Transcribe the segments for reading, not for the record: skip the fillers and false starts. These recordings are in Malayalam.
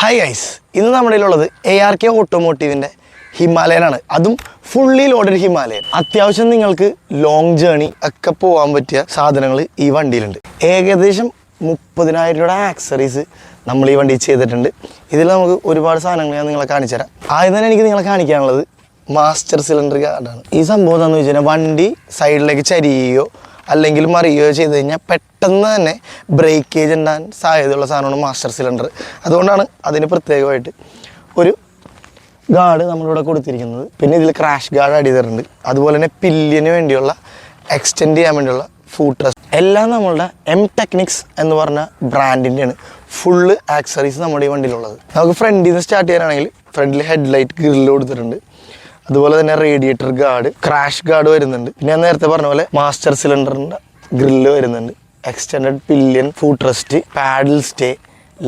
ഹായ് ഗൈസ്, ഇന്ന് നമ്മുടെ ഉള്ളത് ARK ഓട്ടോമോട്ടീവിൻ്റെ ഹിമാലയനാണ്. അതും ഫുള്ളി ലോഡഡ് ഹിമാലയൻ. അത്യാവശ്യം നിങ്ങൾക്ക് ലോങ് ജേണി ഒക്കെ പോകാൻ പറ്റിയ സാധനങ്ങൾ ഈ വണ്ടിയിലുണ്ട്. ഏകദേശം 30,000 രൂപയുടെ ആക്സറീസ് നമ്മൾ ഈ വണ്ടി ചെയ്തിട്ടുണ്ട്. ഇതിൽ നമുക്ക് ഒരുപാട് സാധനങ്ങൾ ഞാൻ നിങ്ങളെ കാണിച്ചു തരാം. ആദ്യം തന്നെ എനിക്ക് നിങ്ങളെ കാണിക്കാനുള്ളത് മാസ്റ്റർ സിലിണ്ടർ ഗാർഡാണ്. ഈ സംഭവം എന്താണെന്ന് വെച്ച് കഴിഞ്ഞാൽ വണ്ടി സൈഡിലേക്ക് ചരിയുകയോ അല്ലെങ്കിൽ മറിയുകയോ ചെയ്ത് കഴിഞ്ഞാൽ പെട്ടെന്ന് തന്നെ ബ്രേക്കേജ് ഉണ്ടാകാൻ സാധ്യതയുള്ള സാധനമാണ് മാസ്റ്റർ സിലിണ്ടർ. അതുകൊണ്ടാണ് അതിന് പ്രത്യേകമായിട്ട് ഒരു ഗാർഡ് നമ്മളിവിടെ കൊടുത്തിരിക്കുന്നത്. പിന്നെ ഇതിൽ ക്രാഷ് ഗാർഡ് ആഡ് ചെയ്തിട്ടുണ്ട്. അതുപോലെ തന്നെ പില്ലിന് വേണ്ടിയുള്ള എക്സ്റ്റെൻഡ് ചെയ്യാൻ വേണ്ടിയുള്ള ഫൂട്ട് റെസ്റ്റ് എല്ലാം നമ്മളുടെ ടെക്നിക്സ് എന്ന് പറഞ്ഞ ബ്രാൻഡിൻ്റെയാണ് ഫുള്ള് ആക്സറീസ് നമ്മുടെ ഈ വണ്ടിയിലുള്ളത്. നമുക്ക് ഫ്രണ്ടിൽ നിന്ന് സ്റ്റാർട്ട് ചെയ്യാനാണെങ്കിൽ ഫ്രണ്ടിൽ ഹെഡ്ലൈറ്റ് ഗ്രില്ല് കൊടുത്തിട്ടുണ്ട്. അതുപോലെ തന്നെ റേഡിയേറ്റർ ഗാർഡ്, ക്രാഷ് ഗാർഡ് വരുന്നുണ്ട്. പിന്നെ ഞാൻ നേരത്തെ പറഞ്ഞ പോലെ മാസ്റ്റർ സിലിണ്ടറിൻ്റെ ഗ്രില്ല് വരുന്നുണ്ട്. എക്സ്റ്റെൻഡഡ് പില്ലിയൻ, ഫൂട്ട് റെസ്റ്റ്, പാഡിൽ സ്റ്റേ,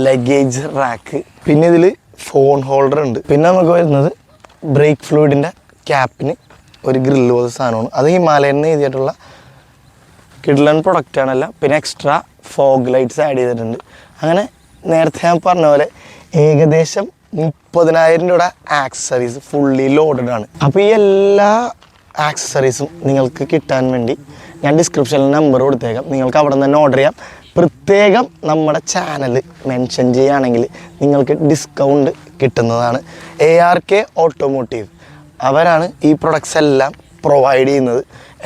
ലഗേജ് റാക്ക്, പിന്നെ ഇതിൽ ഫോൺ ഹോൾഡർ ഉണ്ട്. പിന്നെ നമുക്ക് വരുന്നത് ബ്രേക്ക് ഫ്ലൂയിഡിൻ്റെ ക്യാപ്പിന് ഒരു ഗ്രില്ല് പോലെ സാധനമാണ്. അത് ഹിമാലയൻ എഴുതിയിട്ടുള്ള കിഡ്ലൻ പ്രൊഡക്റ്റാണല്ല. പിന്നെ എക്സ്ട്രാ ഫോഗ് ലൈറ്റ്സ് ആഡ് ചെയ്തിട്ടുണ്ട്. അങ്ങനെ നേരത്തെ ഞാൻ പറഞ്ഞ പോലെ ഏകദേശം 30,000 രൂപയുടെ ആക്സസറീസ് ഫുള്ളി ലോഡഡ് ആണ്. അപ്പോൾ ഈ എല്ലാ ആക്സസറീസും നിങ്ങൾക്ക് കിട്ടാൻ വേണ്ടി ഞാൻ ഡിസ്ക്രിപ്ഷനിൽ നമ്പർ കൊടുത്തേക്കാം. നിങ്ങൾക്ക് അവിടെ നിന്ന് തന്നെ ഓർഡർ ചെയ്യാം. പ്രത്യേകം നമ്മുടെ ചാനൽ മെൻഷൻ ചെയ്യുകയാണെങ്കിൽ നിങ്ങൾക്ക് ഡിസ്കൗണ്ട് കിട്ടുന്നതാണ്. ARK ഓട്ടോമോട്ടീവ് അവരാണ് ഈ പ്രൊഡക്ട്സ് എല്ലാം പ്രൊവൈഡ് ചെയ്യുന്നത്.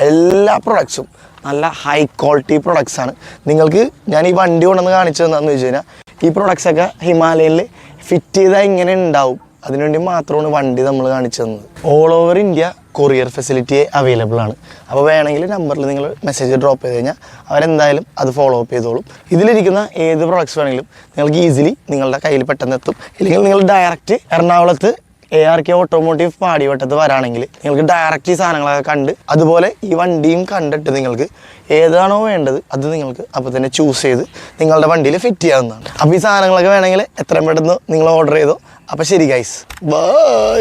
എല്ലാ പ്രൊഡക്ട്സും നല്ല ഹൈ ക്വാളിറ്റി പ്രൊഡക്ട്സാണ്. നിങ്ങൾക്ക് ഞാൻ ഈ വണ്ടി കൊണ്ടുവന്ന് കാണിച്ചു തന്നാന്ന് വെച്ച് കഴിഞ്ഞാൽ ഈ പ്രൊഡക്ട്സൊക്കെ ഹിമാലയനിൽ ഫിറ്റ് ചെയ്താൽ ഇങ്ങനെ ഉണ്ടാവും. അതിനുവേണ്ടി മാത്രമാണ് വണ്ടി നമ്മൾ കാണിച്ചു തന്നത്. All over India courier facility available ആണ്. അപ്പോൾ വേണമെങ്കിൽ നമ്പറിൽ നിങ്ങൾ മെസ്സേജ് ഡ്രോപ്പ് ചെയ്ത് കഴിഞ്ഞാൽ അവരെന്തായാലും അത് ഫോളോ അപ്പ് ചെയ്തോളും. ഇതിലിരിക്കുന്ന ഏത് പ്രൊഡക്ട്സ് വേണമെങ്കിലും നിങ്ങൾക്ക് ഈസിലി നിങ്ങളുടെ കയ്യിൽ പെട്ടെന്ന് എത്തും. ഇല്ലെങ്കിൽ നിങ്ങൾ ഡയറക്റ്റ് എറണാകുളത്ത് ARK ഓട്ടോമോട്ടീവ് പാടിവട്ടത്ത് വരാണെങ്കിൽ നിങ്ങൾക്ക് ഡയറക്റ്റ് ഈ സാധനങ്ങളൊക്കെ കണ്ട് അതുപോലെ ഈ വണ്ടിയും കണ്ടിട്ട് നിങ്ങൾക്ക് ഏതാണോ വേണ്ടത് അത് നിങ്ങൾക്ക് അപ്പോൾ തന്നെ ചൂസ് ചെയ്ത് നിങ്ങളുടെ വണ്ടിയിൽ ഫിറ്റ് ചെയ്യാവുന്നതാണ്. അപ്പോൾ ഈ സാധനങ്ങളൊക്കെ വേണമെങ്കിൽ എത്രയും പെട്ടെന്ന് നിങ്ങൾ ഓർഡർ ചെയ്തോ. അപ്പോൾ ശരി ഗൈസ്, ബൈ.